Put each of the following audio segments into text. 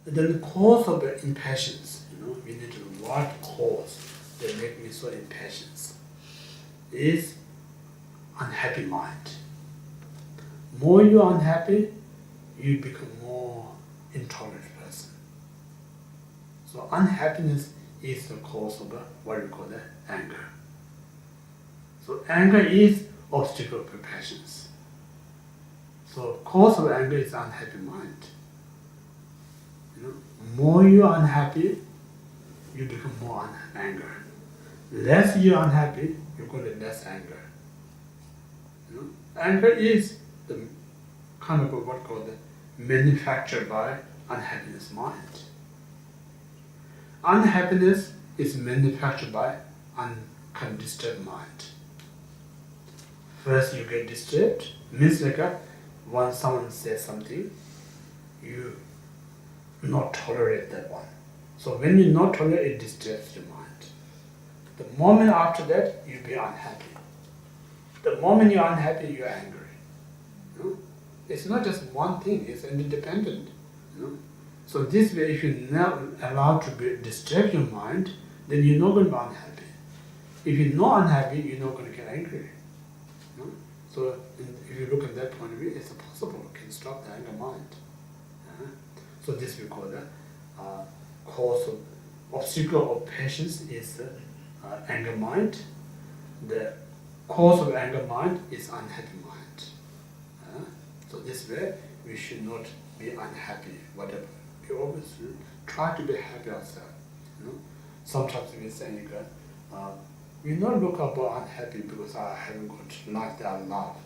Then the cause of the impatience, we need to know what cause that make me so impatient is unhappy mind. More you're unhappy, you become more intolerant person. So unhappiness is the cause of what we call the anger. So anger is obstacle for patience. So cause of anger is unhappy mind. More you're unhappy, you become more anger. Less you're unhappy, you call it less anger. Anger is the kind of what called the manufactured by unhappiness mind. Unhappiness is manufactured by undisturbed mind. First you get disturbed, means like when someone says something, you not tolerate that one. So when you not tolerate, it disturbs your mind. The moment after that, you be unhappy. The moment you're unhappy, you're angry. It's not just one thing, it's independent. So this way, if you're not allowed to disturb your mind, then you're not going to be unhappy. If you're not unhappy, you're not going to get angry. So if you look at that point of view, it's possible, you can stop the anger mind. So this we call the cause of obstacle of patience is anger mind. The cause of anger mind is unhappy mind. So this way we should not be unhappy, whatever. We always try to be happy ourselves. Sometimes we say, we not look about unhappy because I haven't got life that I love.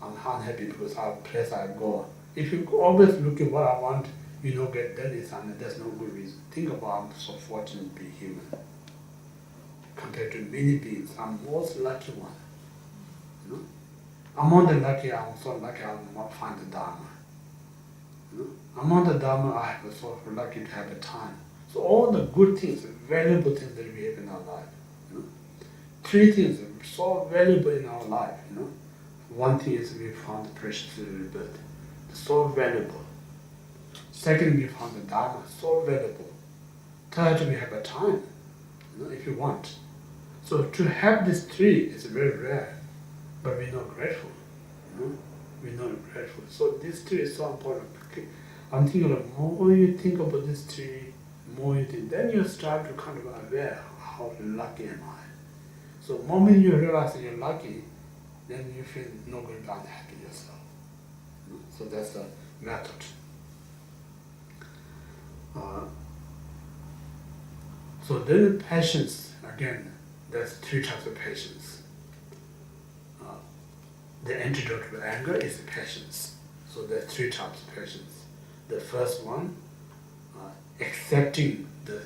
I'm unhappy because our place I go. If you always look at what I want, you don't get that is that's no good reason. Think about I'm so fortunate to be human. Compared to many beings, I'm most lucky one. I'm not the lucky, I'm so lucky I will find the Dharma. I'm on the Dharma, I have so lucky to have the time. So all the good things, valuable things that we have in our life. Three things are so valuable in our life. One thing is we found the precious little bit, so valuable. Second, we found the Dharma, so valuable. Third, we have a time, if you want. So to have these three is very rare, but we're not grateful. We're not grateful. So these three is so important. I'm thinking the more you think about these three, more you think, then you start to kind of aware how lucky am I. So the moment you realize that you're lucky, then you feel not going to be unhappy yourself. So that's the method. So then patience, again, there's three types of patience. The antidote to anger is patience. So there are three types of patience. The first one, accepting the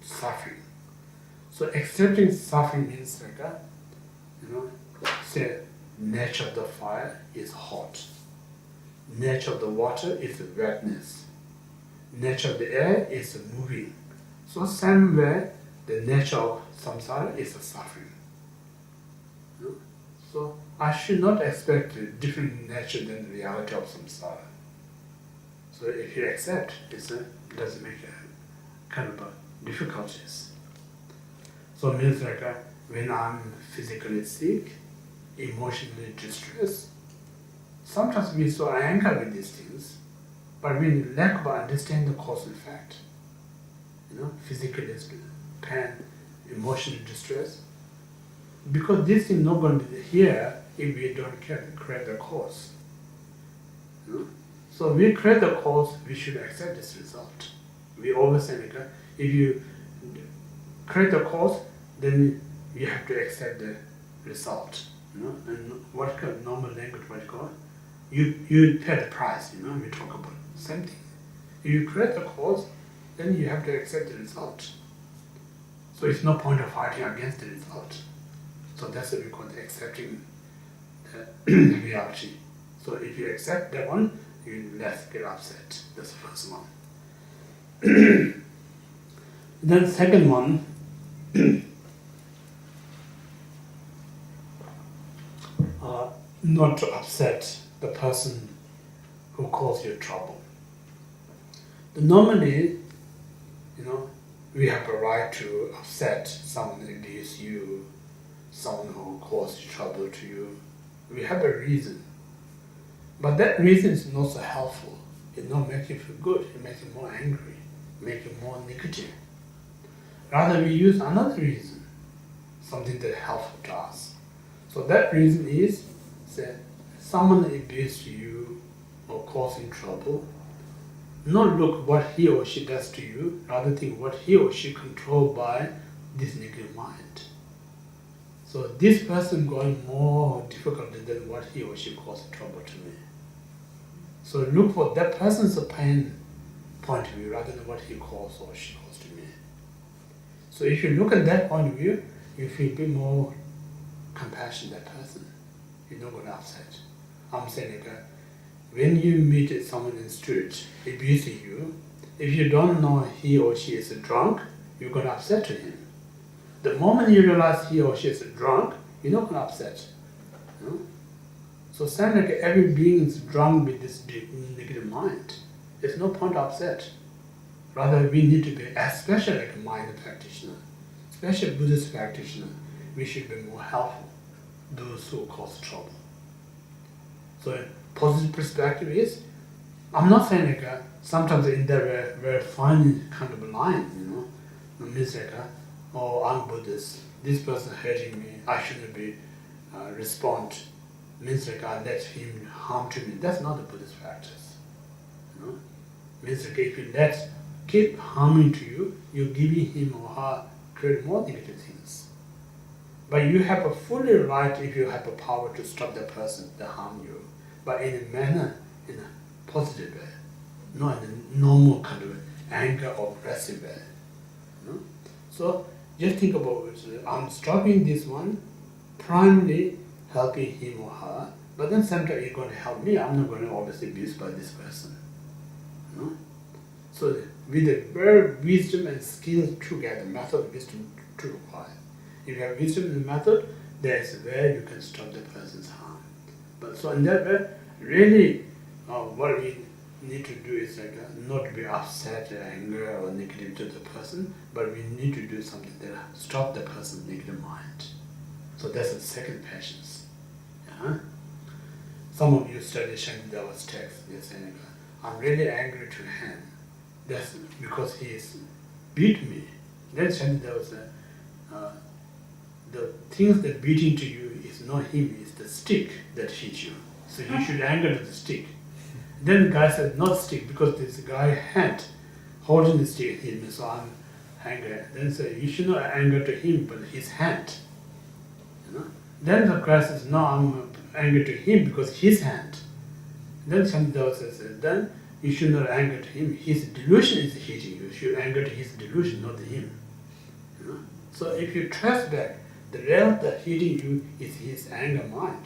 suffering. So accepting suffering means like, say, nature of the fire is hot. Nature of the water is wetness. Nature of the air is moving. So same way, the nature of samsara is a suffering. So I should not expect a different nature than the reality of samsara. So if you accept, it doesn't make a kind of difficulties. So it means like when I'm physically sick, emotionally distressed, sometimes we so angry with these things, but we lack of understanding the cause and effect. Physical pain, emotional distress. Because this is not going to be here if we don't create the cause. So we create the cause, we should accept this result. We always say, if you create the cause, then you have to accept the result. And what kind of normal language, what you call it? You pay the price, we talk about same thing. If you create the cause, then you have to accept the result. So it's no point of fighting against the result. So that's what we call the accepting the reality. So if you accept that one, you less get upset. That's the first one. Then second one, not to upset the person who caused you trouble. Normally, we have a right to upset someone who abuse you, someone who causes trouble to you. We have a reason. But that reason is not so helpful. It not make you feel good. It makes you more angry, make you more negative. Rather, we use another reason, something that is helpful to us. So that reason is that someone abused you or causing trouble. Not look what he or she does to you, rather think what he or she controlled by this negative mind. So this person going more difficulty than what he or she caused trouble to me. So look for that person's pain point of view rather than what he caused or she caused to me. So if you look at that point of view, you feel a bit more compassion to that person. You're not going to upset. I'm saying when you meet someone in the street abusing you, if you don't know he or she is a drunk, you're going to upset to him. The moment you realize he or she is a drunk, you're not going to upset. So same like every being is drunk with this negative mind. There's no point to upset. Rather, we need to be, especially like a mind practitioner, especially Buddhist practitioner, we should be more helpful to those who cause trouble. So positive perspective is, I'm not saying like sometimes in there we're fine kind of a line, it means like, oh, I'm Buddhist, this person hurting me, I shouldn't be respond. Means like I let him harm to me. That's not a Buddhist practice. Means like if you keep harming to you, you're giving him or her create more negative things. But you have a fully right if you have the power to stop the person that harm you, but in a manner, in a positive way, not in a normal kind of anger or aggressive way. So just think about it. I'm stopping this one, primarily helping him or her, but then sometimes you're going to help me. I'm not going to always be abused by this person. So with the very wisdom and skill together, method, wisdom to require. If you have wisdom in the method, there's where you can stop the person's harm. But so in that way, really, what we need to do is like not to be upset, anger, or negative to the person, but we need to do something that stop the person's negative mind. So that's the second patience. Some of you study Shantidawa's text. They're saying, I'm really angry to him. That's because he beat me. Then Shantidawa said, the things that beating to you is not him, it's the stick that hits you. So you should anger to the stick. Then the guy said, not stick, because this guy hand holding the stick hit me, so I'm angry. Then said, you should not anger to him, but his hand. Then the guy says, no, I'm angry to him because his hand. Then Shantidawa says, then you should not anger to him. His delusion is hitting you. You should anger to his delusion, not to him. So if you trace back, the real that hitting you is his anger mind.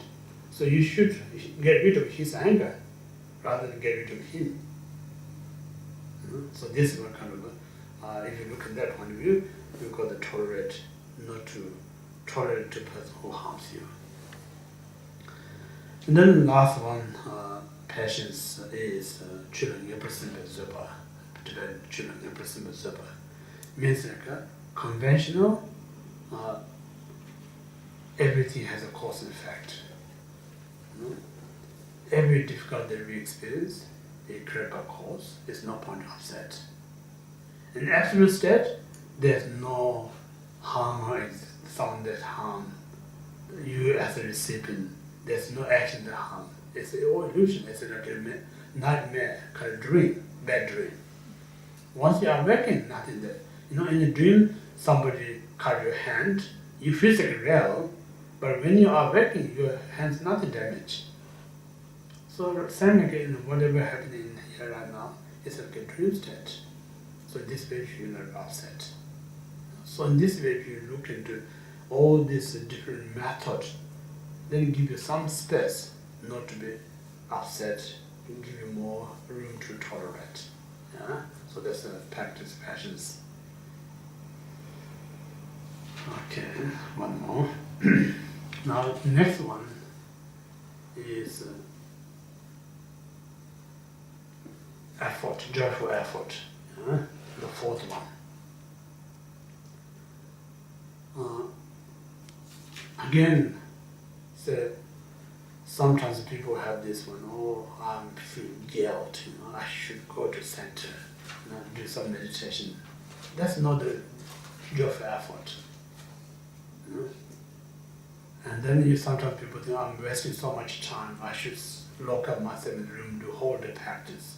So you should get rid of his anger rather than get rid of him. So this is what kind of, if you look at that point of view, you've got to tolerate, not to tolerate the person who harms you. And then the last one, patience, is children Nyingpo Zopa, Tibetan children Nyingpo Zopa. Means like conventional, everything has a cause and effect. Every difficulty that we experience, it creates a cause. There's no point to upset. In absolute state, there's no harm or someone that harm you as a recipient. There's no action that harm. It's all illusion. It's like a nightmare, kind of dream, bad dream. Once you are awakened, nothing there. In a dream, somebody cut your hand. You feel like real, but when you are awakened, your hand's nothing damaged. So same again, whatever happening here right now, it's like a dream state. So this way you will not upset. So in this way, if you look into all these different methods, then give you some space not to be upset, and give you more room to tolerate. So that's a practice patience. Okay, one more. Now the next one is effort. joyful effort, the fourth one. Again, sometimes people have this one, I feel guilt, I should go to center, do some meditation. That's not the joyful effort. And then sometimes people think, I'm wasting so much time, I should lock up myself in the room, do whole day practice.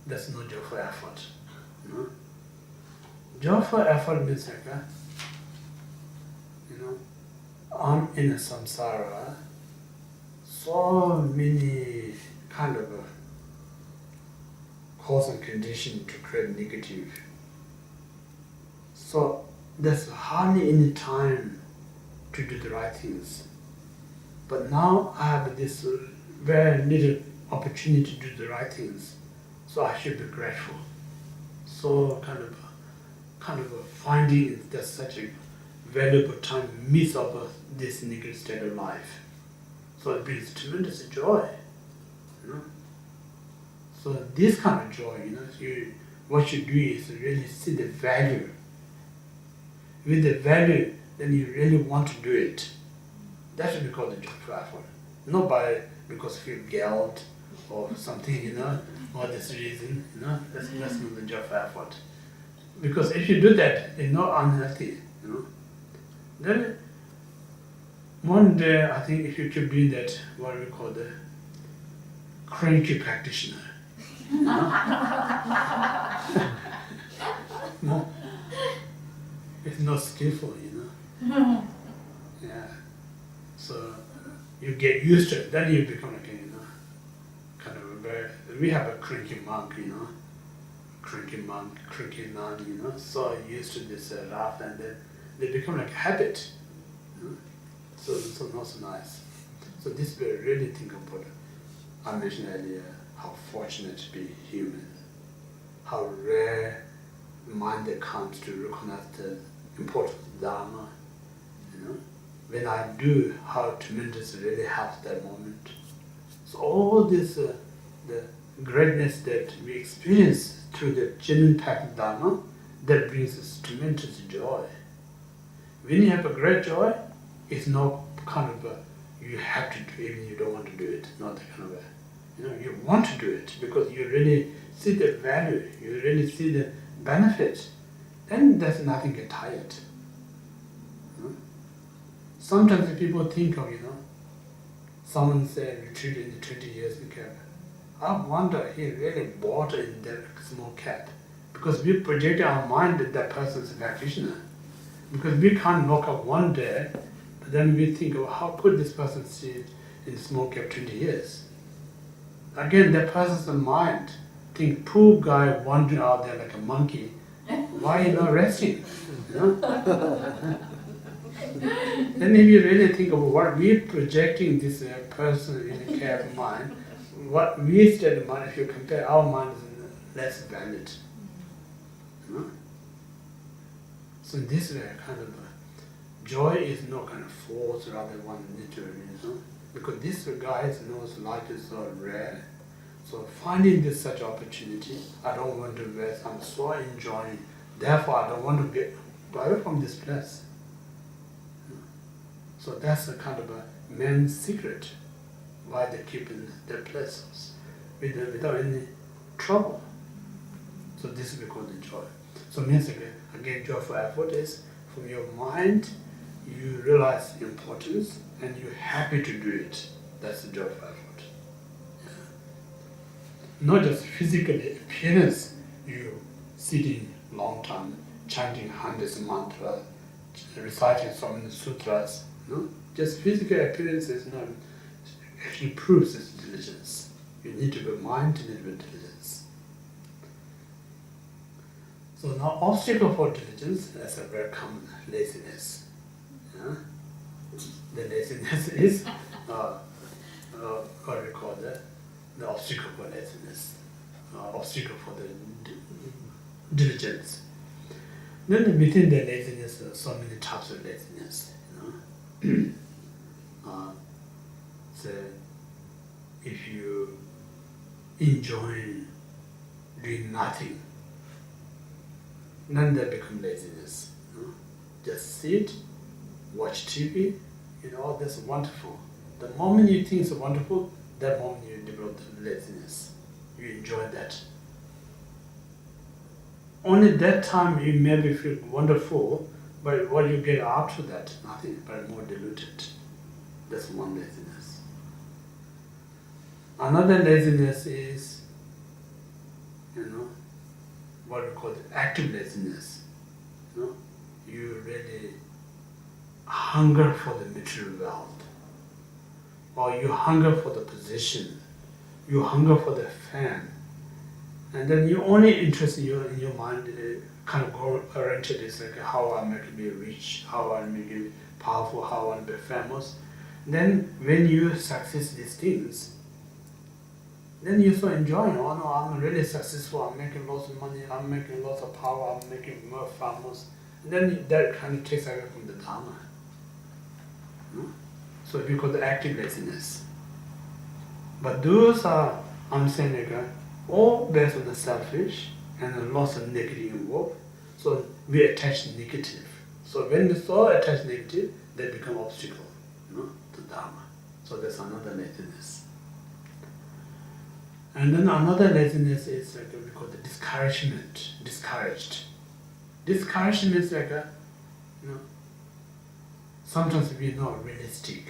That's not joyful effort. Joyful effort means like, I'm in a samsara, so many kind of cause and condition to create negative. So there's hardly any time to do the right things. But now I have this very little opportunity to do the right things, so I should be grateful. So kind of finding that such a valuable time miss of this negative state of life. So it brings tremendous joy. So this kind of joy, what you do is really see the value. With the value, then you really want to do it. That should be called the joyful effort. Not because you feel guilt or something, or this reason, that's not the joyful effort. Because if you do that, it's not unhealthy, Then one day, I think if you keep doing that, what we call the cranky practitioner. It's not skillful, Yeah. So you get used to it, then you become like kind of a very. We have a cranky monk, cranky nun, so used to this laugh, and then they become like a habit. So not so nice. So this we really think about. I mentioned earlier how fortunate to be human, how rare mind that comes to recognize the importance of Dharma. When I do, how tremendous it really helps that moment. So all this, the greatness that we experience through the genuine practice of Dharma, that brings us tremendous joy. When you have a great joy, it's not kind of you have to do it even you don't want to do it. Not that kind of you want to do it because you really see the value, you really see the benefit. Then there's nothing get tired. Sometimes people think of, someone said retreated in 20 years in Khenpo. I wonder he really bought in that small cap because we project our mind that person's a practitioner. Because we can't lock up one day, but then we think, how could this person sit in small cap 20 years? Again, that person's mind think, poor guy wandering out there like a monkey, why are you not resting? Then if you really think of what we're projecting this person in the care of mind, what we state of mind, if you compare our mind is less valid. So in this way, kind of joy is not kind of force, rather one literally, because this guy knows life is so rare. So finding this such opportunity, I don't want to rest, I'm so enjoying, therefore I don't want to get away from this place. So that's a kind of a man's secret, why they keep in their places without any trouble. So this is called the joy. So means again, joyful effort is from your mind, you realize the importance and you're happy to do it. That's the joyful effort. Not just physically appearance, you sitting long time, chanting hundreds of mantras, reciting so many sutras. Just physical appearance is not actually proves its diligence. You need to be mind, you need to be diligence. So now obstacle for diligence is a very common laziness. The laziness is what we call the obstacle for laziness, obstacle for the diligence. Then within the laziness, there are so many types of laziness. So if you enjoy doing nothing then they become laziness. Just sit, watch TV, that's wonderful. The moment you think it's wonderful, that moment you develop laziness. You enjoy that. Only that time you maybe feel wonderful, but what you get after that, nothing, but more diluted. That's one laziness. Another laziness is, what we call the active laziness. You really hunger for the material wealth, or you hunger for the position, you hunger for the fame, and then you only interest in your mind kind of goal oriented is like how I make me rich, how I make me powerful, how I want to be famous. Then when you success these things, then you start enjoying, oh no, I'm really successful, I'm making lots of money, I'm making lots of power, I'm making more famous. And then that kind of takes away from the Dharma. So we call the active laziness. But those are, I'm saying again, all based on the selfish and lots of negative involved. So we attach negative. So when we so attach negative, they become obstacle to Dharma. So that's another laziness. And then another laziness is like we call the discouragement, discouraged. Discouragement is like sometimes we're not realistic,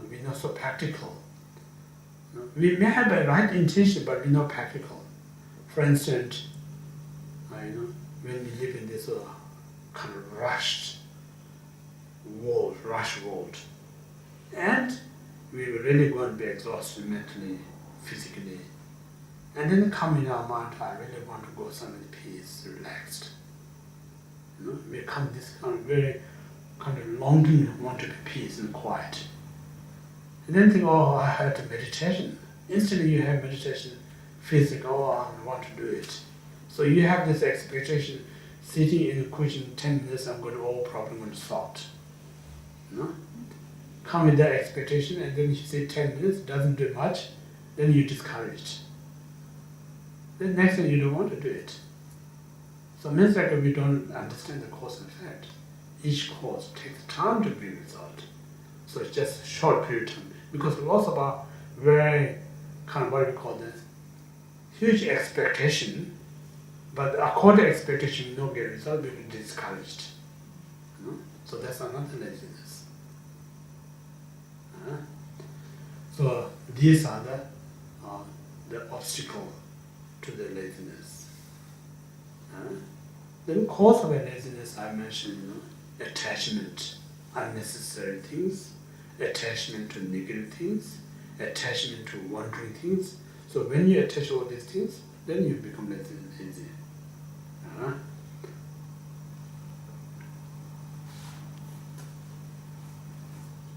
we're not so practical. We may have a right intention, but we're not practical. For instance, when we live in this kind of rush world, and we're really going to be exhausted mentally, physically, and then come in our mind, I really want to go somewhere in peace, relaxed. We come this kind of very kind of longing, want to be peace and quiet. And then think, oh, I had to meditation. Instantly you have meditation, feels like, oh, I want to do it. So you have this expectation, sitting in the cushion 10 minutes, I'm going to all problem going to solve. Come with that expectation, and then you say 10 minutes, doesn't do much, then you're discouraged. Then next thing you don't want to do it. So it means like we don't understand the cause and effect. Each cause takes time to be resolved. So it's just a short period of time. Because lots of our very kind of what we call this huge expectation, but according to expectation we don't get result, we get discouraged. So that's another laziness. So these are the obstacle to the laziness. The cause of a laziness I mentioned, attachment, unnecessary things, attachment to negative things, attachment to wandering things. So when you attach all these things, then you become lazy.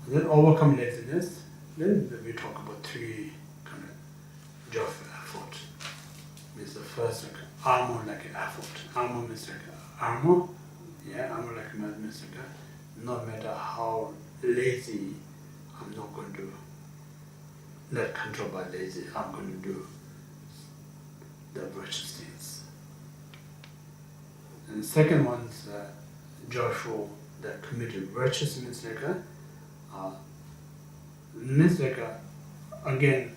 Then overcome laziness, then we talk about three kind of joyful effort. Means the first like armor like an effort. Armor means like armor. Armor like means like no matter how lazy, I'm not going to let control by lazy. I'm going to do the virtuous things. And the second one's joyful, the committed virtuous means like again,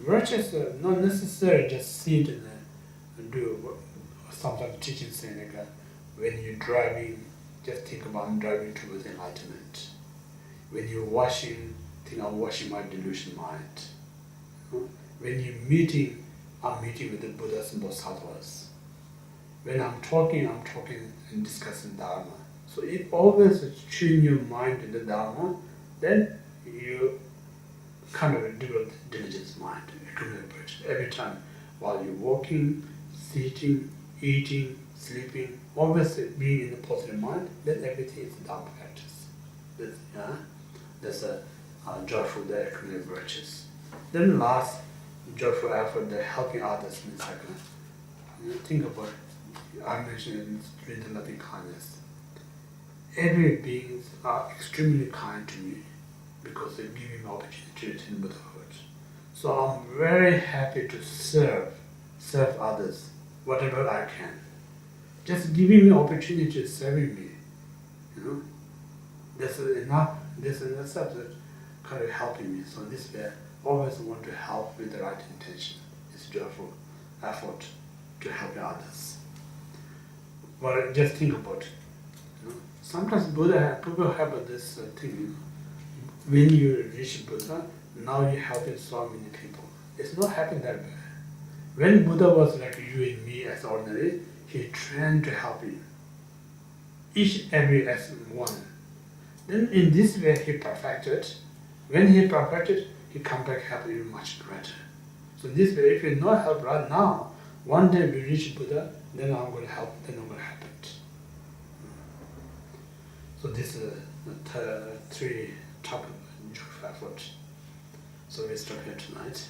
virtuous not necessarily just sit and do what sometimes teaching saying when you're driving, just think about I'm driving towards enlightenment. When you're washing, think I'm washing my delusion mind. When you're meeting, I'm meeting with the Buddhas and Bodhisattvas. When I'm talking and discussing Dharma. So if always tune your mind in the Dharma, then you kind of develop diligence mind, every time while you're walking, sitting, eating, sleeping, always being in the positive mind, then everything is Dharma practice. That's a joyful, the accumulated virtues. Then last, joyful effort, the helping others means think about, I mentioned in the loving kindness. Every beings are extremely kind to me because they give me an opportunity to attain Buddhahood. So I'm very happy to serve others, whatever I can. just giving me opportunity, serving me, you know, that's enough. This is enough that kind of helping me. So this way, I always want to help with the right intention. It's joyful effort to help others. Well, just think about it. You know, sometimes people have this thing. You know, when you reach Buddha, now you're helping so many people. It's not happening that way. When Buddha was like you and me as ordinary, he trained to help you. Each and every as one. Then in this way he perfected. When he perfected, he come back help you much greater. So this way, if you not help right now, one day we reach Buddha, then I'm going to help, then I'm going to happen. So this is the three topic of effort. So we stop here tonight.